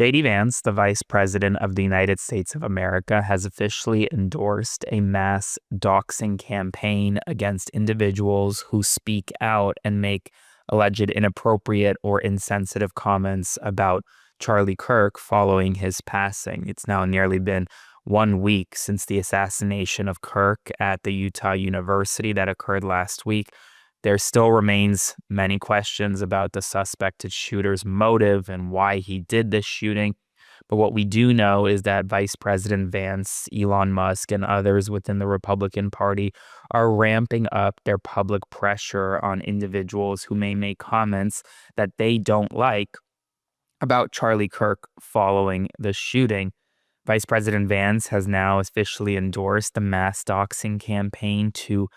JD Vance, the Vice President of the United States of America, has officially endorsed a mass doxing campaign against individuals who speak out and make alleged inappropriate or insensitive comments about Charlie Kirk following his passing. It's now nearly been 1 week since the assassination of Kirk at the Utah University that occurred last week. There still remains many questions about the suspected shooter's motive and why he did this shooting. But what we do know is that Vice President Vance, Elon Musk, and others within the Republican Party are ramping up their public pressure on individuals who may make comments that they don't like about Charlie Kirk following the shooting. Vice President Vance has now officially endorsed the mass doxing campaign to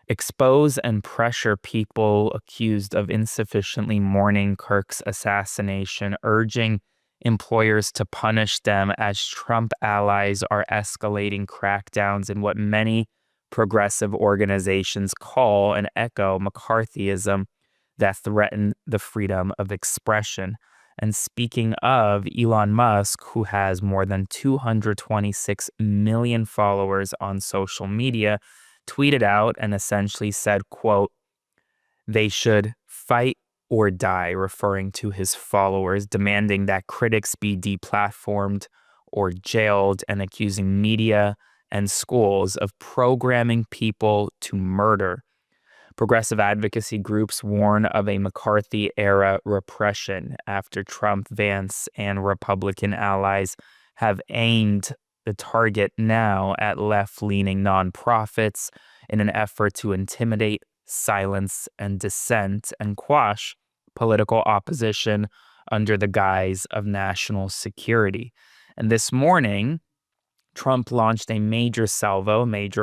expose and pressure people accused of insufficiently mourning Kirk's assassination, urging employers to punish them as Trump allies are escalating crackdowns in what many progressive organizations call and echo McCarthyism that threaten the freedom of expression. And speaking of Elon Musk, who has more than 226 million followers on social media, tweeted out and essentially said, quote, "They should fight or die," referring to his followers, demanding that critics be deplatformed or jailed and accusing media and schools of programming people to murder. Progressive advocacy groups warn of a McCarthy-era repression after Trump, Vance, and Republican allies have aimed the target now at left-leaning nonprofits in an effort to intimidate, silence, and dissent and quash political opposition under the guise of national security. And this morning, Trump launched a major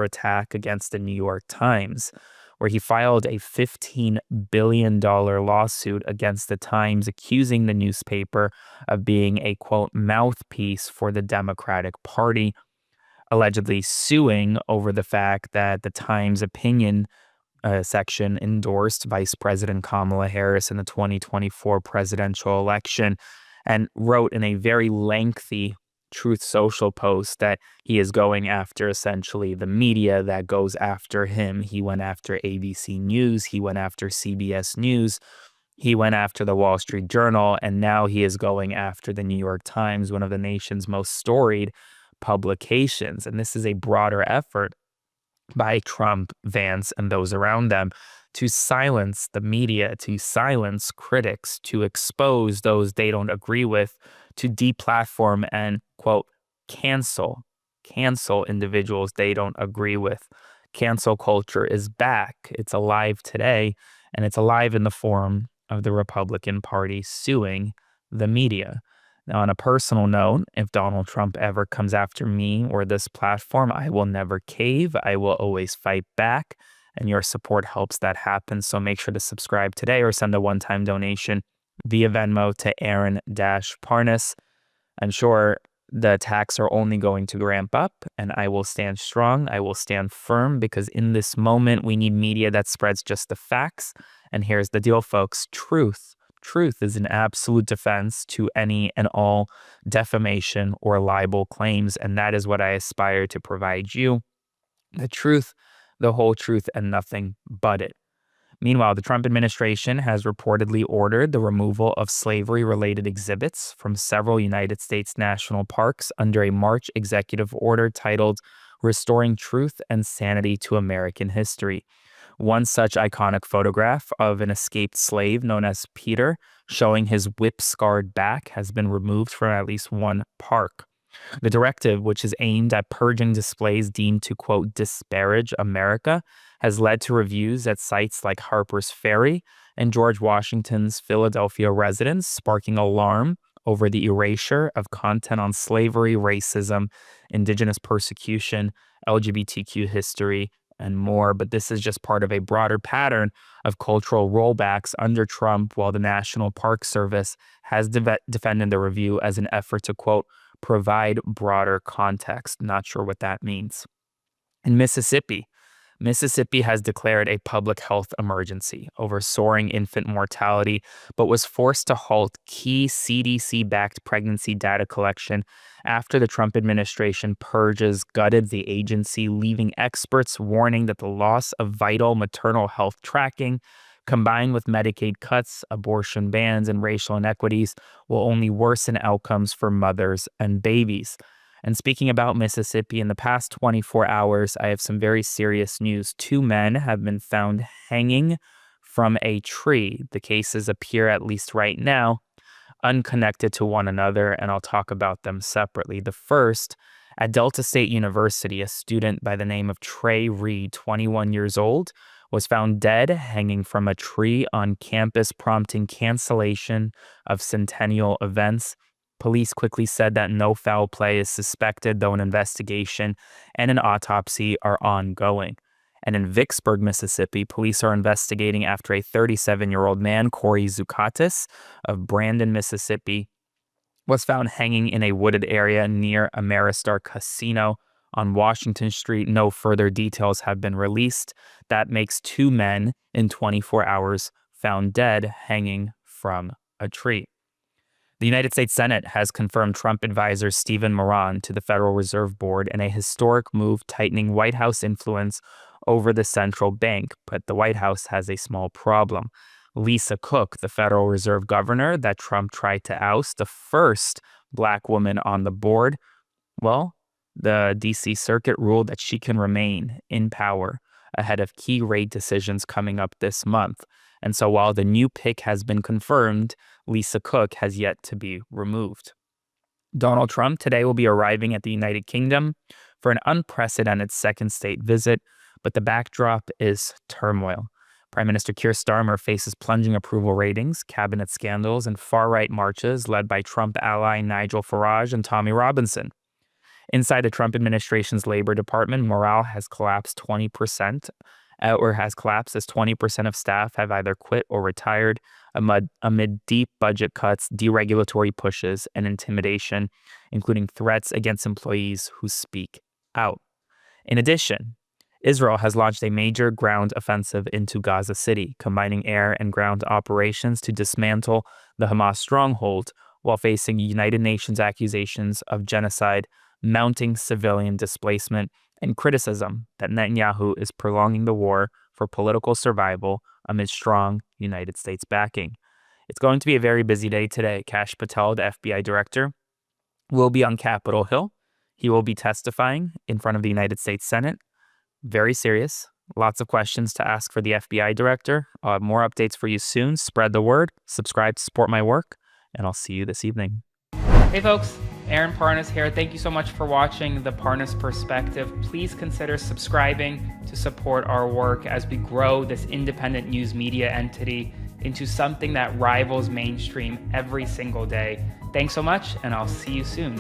attack against the New York Times, where he filed a $15 billion lawsuit against the Times, accusing the newspaper of being a, quote, mouthpiece for the Democratic Party, allegedly suing over the fact that the Times opinion section endorsed Vice President Kamala Harris in the 2024 presidential election, and wrote in a very lengthy Truth Social post that he is going after essentially the media that goes after him. He went after ABC News, he went after CBS News, he went after the Wall Street Journal, and now he is going after the New York Times, one of the nation's most storied publications. And this is a broader effort by Trump, Vance, and those around them to silence the media, to silence critics, to expose those they don't agree with, to deplatform and, quote, cancel individuals they don't agree with. Cancel culture is back. It's alive today, and it's alive in the form of the Republican Party suing the media. Now, on a personal note, if Donald Trump ever comes after me or this platform, I will never cave. I will always fight back, and your support helps that happen. So make sure to subscribe today or send a one-time donation via Venmo to Aaron-Parnas. I'm sure the attacks are only going to ramp up, and I will stand strong. I will stand firm, because in this moment, we need media that spreads just the facts. And here's the deal, folks. Truth is an absolute defense to any and all defamation or libel claims, and that is what I aspire to provide you. The truth, the whole truth, and nothing but it. Meanwhile, the Trump administration has reportedly ordered the removal of slavery-related exhibits from several United States national parks under a March executive order titled "Restoring Truth and Sanity to American History." One such iconic photograph of an escaped slave known as Peter, showing his whip-scarred back, has been removed from at least one park. The directive, which is aimed at purging displays deemed to, quote, disparage America, has led to reviews at sites like Harper's Ferry and George Washington's Philadelphia residence, sparking alarm over the erasure of content on slavery, racism, indigenous persecution, LGBTQ history, and more. But this is just part of a broader pattern of cultural rollbacks under Trump, while the National Park Service has defended the review as an effort to, quote, provide broader context. Not sure what that means. In Mississippi, Mississippi has declared a public health emergency over soaring infant mortality, but was forced to halt key CDC-backed pregnancy data collection after the Trump administration purges gutted the agency, leaving experts warning that the loss of vital maternal health tracking, combined with Medicaid cuts, abortion bans, and racial inequities, will only worsen outcomes for mothers and babies. And speaking about Mississippi, in the past 24 hours, I have some very serious news. 2 men have been found hanging from a tree. The cases appear, at least right now, unconnected to one another, and I'll talk about them separately. The first, at Delta State University, a student by the name of Trey Reed, 21 years old, was found dead hanging from a tree on campus, prompting cancellation of centennial events. Police quickly said that no foul play is suspected, though an investigation and an autopsy are ongoing. And in Vicksburg, Mississippi, police are investigating after a 37-year-old man, Corey Zucatis, of Brandon, Mississippi, was found hanging in a wooded area near Ameristar Casino on Washington Street. No further details have been released. That makes 2 men in 24 hours found dead hanging from a tree. The United States Senate has confirmed Trump advisor Stephen Moran to the Federal Reserve Board in a historic move tightening White House influence over the central bank. But the White House has a small problem. Lisa Cook, the Federal Reserve governor that Trump tried to oust, the first Black woman on the board, well, the D.C. Circuit ruled that she can remain in power ahead of key rate decisions coming up this month. And so while the new pick has been confirmed, Lisa Cook has yet to be removed. Donald Trump today will be arriving at the United Kingdom for an unprecedented second state visit, but the backdrop is turmoil. Prime Minister Keir Starmer faces plunging approval ratings, cabinet scandals, and far-right marches led by Trump ally Nigel Farage and Tommy Robinson. Inside the Trump administration's Labor Department, morale has collapsed 20%, has collapsed as 20% of staff have either quit or retired amid deep budget cuts, deregulatory pushes, and intimidation, including threats against employees who speak out. In addition, Israel has launched a major ground offensive into Gaza City, combining air and ground operations to dismantle the Hamas stronghold while facing United Nations accusations of genocide, mounting civilian displacement, and criticism that Netanyahu is prolonging the war for political survival amid strong United States backing. It's going to be a very busy day today. Kash Patel, the FBI director, will be on Capitol Hill. He will be testifying in front of the United States Senate. Very serious. Lots of questions to ask for the FBI director. I'll have more updates for you soon. Spread the word. Subscribe to support my work, and I'll see you this evening. Hey folks, Aaron Parnas here. Thank you so much for watching The Parnas Perspective. Please consider subscribing to support our work as we grow this independent news media entity into something that rivals mainstream every single day. Thanks so much, and I'll see you soon.